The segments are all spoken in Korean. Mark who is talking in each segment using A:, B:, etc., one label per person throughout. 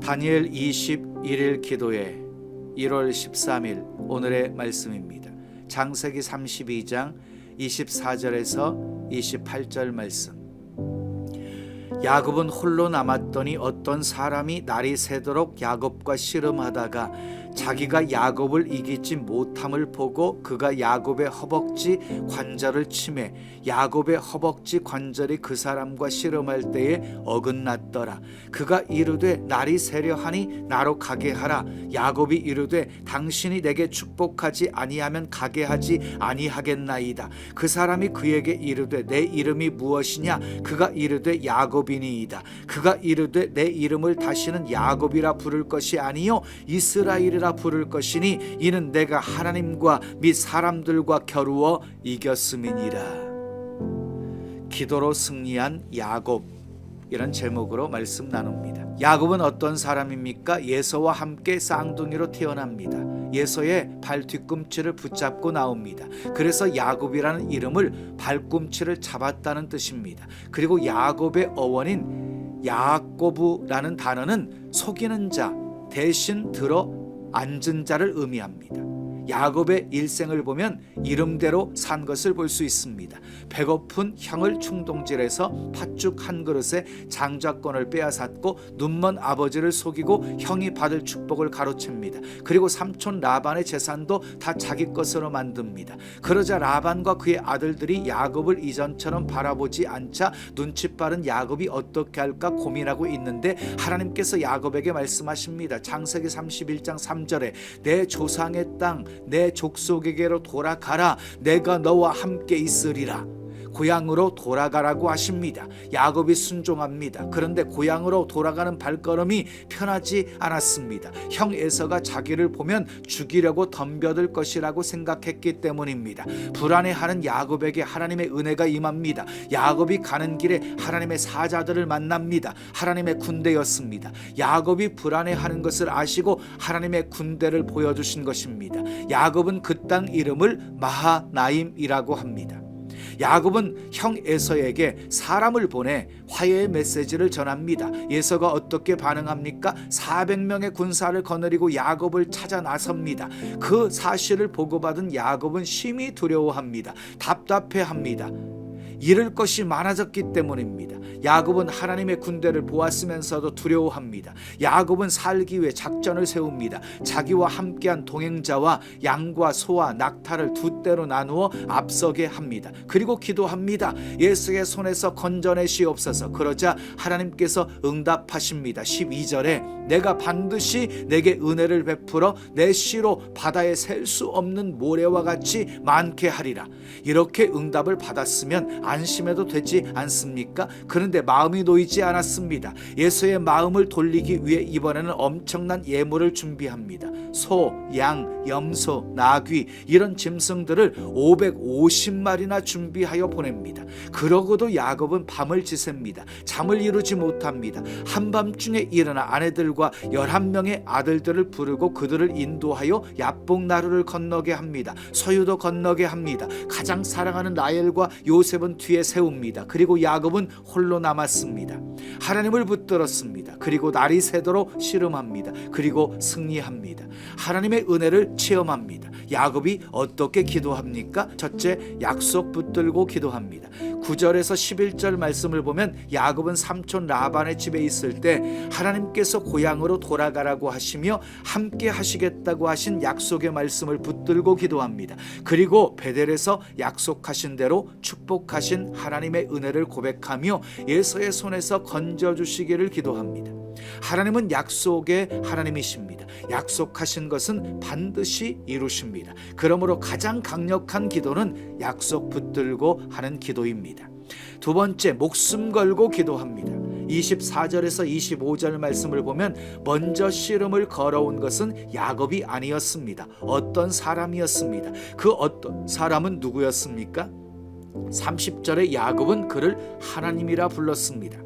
A: 다니엘 21일 기도회 1월 13일 오늘의 말씀입니다. 창세기 32장 24절에서 28절 말씀. 야곱은 홀로 남았더니 어떤 사람이 날이 새도록 야곱과 씨름하다가 자기가 야곱을 이기지 못함을 보고 그가 야곱의 허벅지 관절을 치매 야곱의 허벅지 관절이 그 사람과 씨름할 때에 어긋났더라. 그가 이르되 날이 새려하니 나로 가게 하라. 야곱이 이르되 당신이 내게 축복하지 아니하면 가게 하지 아니하겠나이다. 그 사람이 그에게 이르되 내 이름이 무엇이냐? 그가 이르되 야곱이니이다. 그가 이르되 내 이름을 다시는 야곱이라 부를 것이 아니요 이스라엘이라 부를 것이니 이는 내가 하나님과 및 사람들과 겨루어 이겼음이니라. 기도로 승리한 야곱, 이런 제목으로 말씀 나눕니다. 야곱은 어떤 사람입니까? 예서와 함께 쌍둥이로 태어납니다. 예서의 발 뒤꿈치를 붙잡고 나옵니다. 그래서 야곱이라는 이름을 발꿈치를 잡았다는 뜻입니다. 그리고 야곱의 어원인 야꼬브라는 단어는 속이는 자, 대신 들어 앉은 자를 의미합니다. 야곱의 일생을 보면 이름대로 산 것을 볼 수 있습니다. 배고픈 형을 충동질해서 팥죽 한 그릇에 장자권을 빼앗았고 눈먼 아버지를 속이고 형이 받을 축복을 가로챕니다. 그리고 삼촌 라반의 재산도 다 자기 것으로 만듭니다. 그러자 라반과 그의 아들들이 야곱을 이전처럼 바라보지 않자 눈치 빠른 야곱이 어떻게 할까 고민하고 있는데 하나님께서 야곱에게 말씀하십니다. 창세기 31장 3절에 내 조상의 땅 내 족속에게로 돌아가라. 내가 너와 함께 있으리라. 고향으로 돌아가라고 하십니다. 야곱이 순종합니다. 그런데 고향으로 돌아가는 발걸음이 편하지 않았습니다. 형 에서가 자기를 보면 죽이려고 덤벼들 것이라고 생각했기 때문입니다. 불안해하는 야곱에게 하나님의 은혜가 임합니다. 야곱이 가는 길에 하나님의 사자들을 만납니다. 하나님의 군대였습니다. 야곱이 불안해하는 것을 아시고 하나님의 군대를 보여주신 것입니다. 야곱은 그 땅 이름을 마하나임이라고 합니다. 야곱은 형 에서에게 사람을 보내 화해의 메시지를 전합니다. 에서가 어떻게 반응합니까? 400명의 군사를 거느리고 야곱을 찾아 나섭니다. 그 사실을 보고받은 야곱은 심히 두려워합니다. 답답해합니다. 잃을 것이 많아졌기 때문입니다. 야곱은 하나님의 군대를 보았으면서도 두려워합니다. 야곱은 살기 위해 작전을 세웁니다. 자기와 함께한 동행자와 양과 소와 낙타를 두 떼로 나누어 앞서게 합니다. 그리고 기도합니다. 예수의 손에서 건져내시옵소서. 그러자 하나님께서 응답하십니다. 12절에 내가 반드시 내게 은혜를 베풀어 내 씨로 바다에 셀 수 없는 모래와 같이 많게 하리라. 이렇게 응답을 받았으면 안심해도 되지 않습니까? 그런데 마음이 놓이지 않았습니다. 예수의 마음을 돌리기 위해 이번에는 엄청난 예물을 준비합니다. 소, 양, 염소, 나귀 이런 짐승들을 550마리나 준비하여 보냅니다. 그러고도 야곱은 밤을 지셉니다. 잠을 이루지 못합니다. 한밤중에 일어나 아내들과 11명의 아들들을 부르고 그들을 인도하여 야복나루를 건너게 합니다. 소유도 건너게 합니다. 가장 사랑하는 라헬과 요셉은 뒤에 세웁니다. 그리고 야곱은 홀로 남았습니다. 하나님을 붙들었습니다. 그리고 날이 새도록 씨름합니다. 그리고 승리합니다. 하나님의 은혜를 체험합니다. 야곱이 어떻게 기도합니까? 첫째, 약속 붙들고 기도합니다. 9절에서 11절 말씀을 보면 야곱은 삼촌 라반의 집에 있을 때 하나님께서 고향으로 돌아가라고 하시며 함께 하시겠다고 하신 약속의 말씀을 붙들고 기도합니다. 그리고 베델에서 약속하신 대로 축복하신 하나님의 은혜를 고백하며 예서의 손에서 건져주시기를 기도합니다. 하나님은 약속의 하나님이십니다. 약속하신 것은 반드시 이루십니다. 그러므로 가장 강력한 기도는 약속 붙들고 하는 기도입니다. 두 번째, 목숨 걸고 기도합니다. 24절에서 25절 말씀을 보면 먼저 씨름을 걸어온 것은 야곱이 아니었습니다. 어떤 사람이었습니다. 그 어떤 사람은 누구였습니까? 30절에 야곱은 그를 하나님이라 불렀습니다.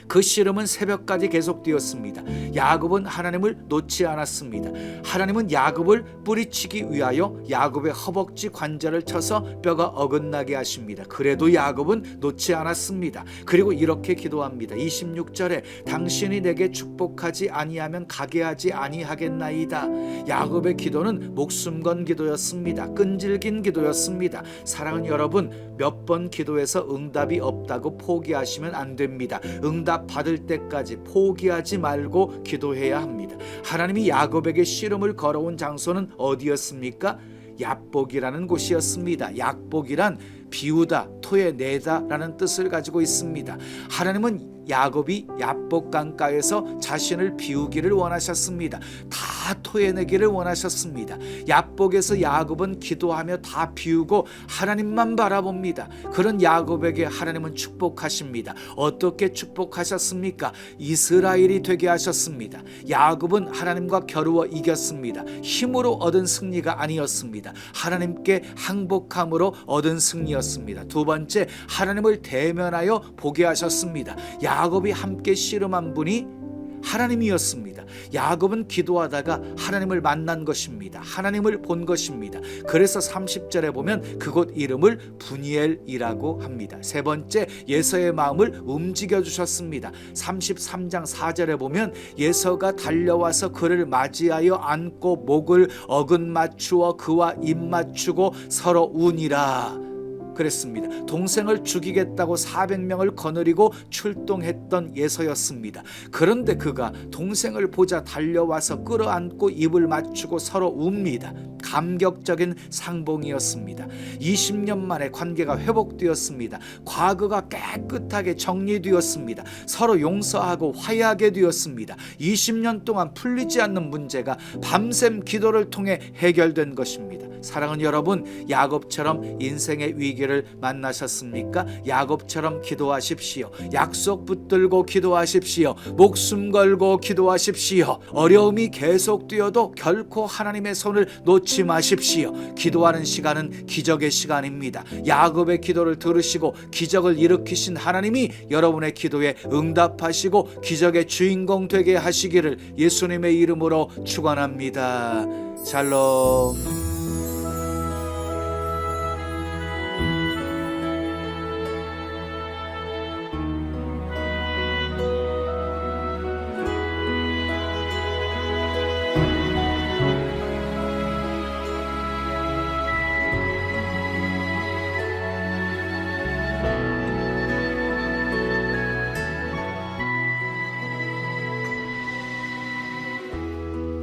A: 그 씨름은 새벽까지 계속되었습니다. 야곱은 하나님을 놓지 않았습니다. 하나님은 야곱을 뿌리치기 위하여 야곱의 허벅지 관절을 쳐서 뼈가 어긋나게 하십니다. 그래도 야곱은 놓지 않았습니다. 그리고 이렇게 기도합니다. 26절에 당신이 내게 축복하지 아니하면 가게 하지 아니하겠나이다. 야곱의 기도는 목숨 건 기도였습니다. 끈질긴 기도였습니다. 사랑하는 여러분, 몇 번 기도해서 응답이 없다고 포기하시면 안 됩니다. 응답 받을 때까지 포기하지 말고 기도해야 합니다. 하나님이 야곱에게 씨름을 걸어온 장소는 어디였습니까? 얍복이라는 곳이었습니다. 약복이란 비우다, 토해내다 라는 뜻을 가지고 있습니다. 하나님은 야곱이 얍복 강가에서 자신을 비우기를 원하셨습니다. 다 토해내기를 원하셨습니다. 얍복에서 야곱은 기도하며 다 비우고 하나님만 바라봅니다. 그런 야곱에게 하나님은 축복하십니다. 어떻게 축복하셨습니까? 이스라엘이 되게 하셨습니다. 야곱은 하나님과 겨루어 이겼습니다. 힘으로 얻은 승리가 아니었습니다. 하나님께 항복함으로 얻은 승리였습니다. 두 번째, 하나님을 대면하여 보게 하셨습니다. 야곱이 함께 씨름한 분이 하나님이었습니다. 야곱은 기도하다가 하나님을 만난 것입니다. 하나님을 본 것입니다. 그래서 30절에 보면 그곳 이름을 분이엘이라고 합니다. 세 번째, 예서의 마음을 움직여 주셨습니다. 33장 4절에 보면 예서가 달려와서 그를 맞이하여 안고 목을 어긋 맞추어 그와 입 맞추고 서로 우니라 그랬습니다. 동생을 죽이겠다고 400명을 거느리고 출동했던 예서였습니다. 그런데 그가 동생을 보자 달려와서 끌어안고 입을 맞추고 서로 웁니다. 감격적인 상봉이었습니다. 20년 만에 관계가 회복되었습니다. 과거가 깨끗하게 정리되었습니다. 서로 용서하고 화해하게 되었습니다. 20년 동안 풀리지 않는 문제가 밤샘 기도를 통해 해결된 것입니다. 사랑하는 여러분, 야곱처럼 인생의 위기를 만나셨습니까? 야곱처럼 기도하십시오. 약속 붙들고 기도하십시오. 목숨 걸고 기도하십시오. 어려움이 계속되어도 결코 하나님의 손을 놓지 마십시오. 기도하는 시간은 기적의 시간입니다. 야곱의 기도를 들으시고 기적을 일으키신 하나님이 여러분의 기도에 응답하시고 기적의 주인공 되게 하시기를 예수님의 이름으로 축원합니다. 샬롬.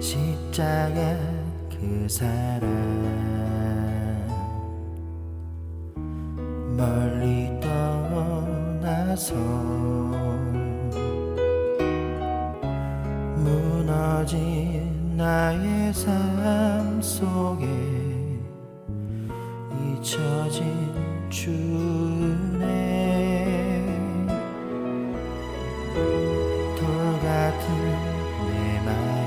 B: 십자가 그 사랑 멀리 떠나서 무너진 나의 삶 속에 잊혀진 주네 돌 같은 내 마음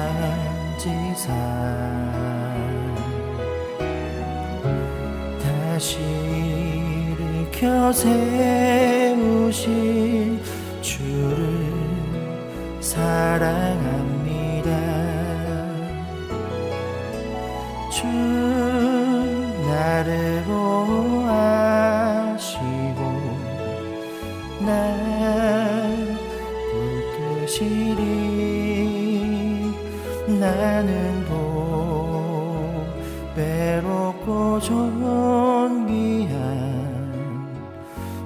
B: 어루만지사 다시 일으켜 세우신 주를 사랑합니다. 주 나를 보아시고 날 붙드시리 나는 외롭고 존귀한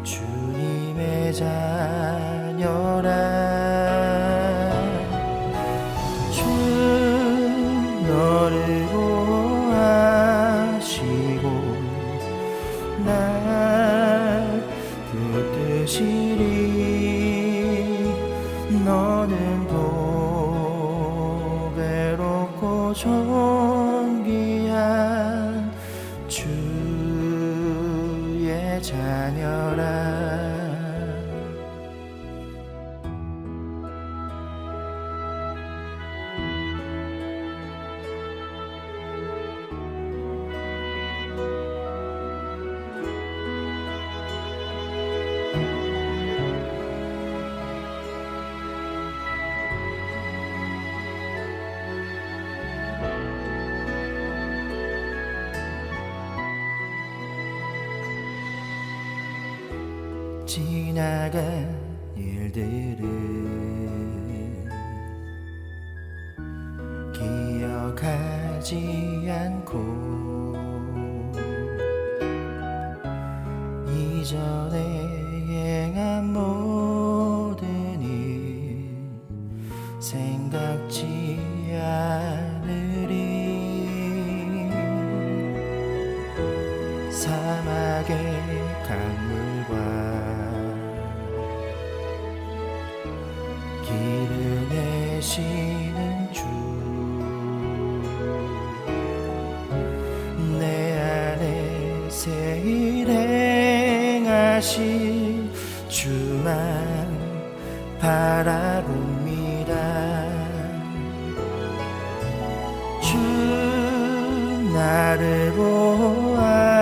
B: 주님의 자녀라. 주 너를 보아시고 날 붙드시리 너는 외롭고 존귀한 주의 자녀라. 지나간 일들을 기억하지 않고 이전에 행한 모든 일 생각지 않으리. 사막의 강물과 길을 내시는 주, 내 안에 새 일 행하실 주만 바라봅니다. 주 나를 보아시고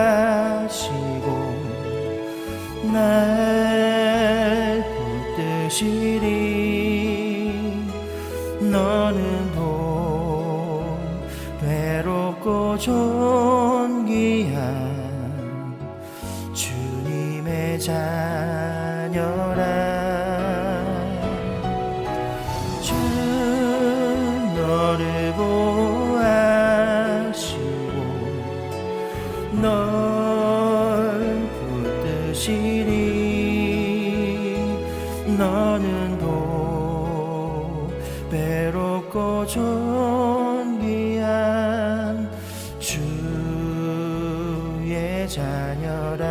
B: 날 붙드시리. 너는 본 외롭고 존귀한 주님의 자녀라. 주 너를 보아시고 널 붙드시리. 너는 보배롭고 존귀한 주의 자녀라.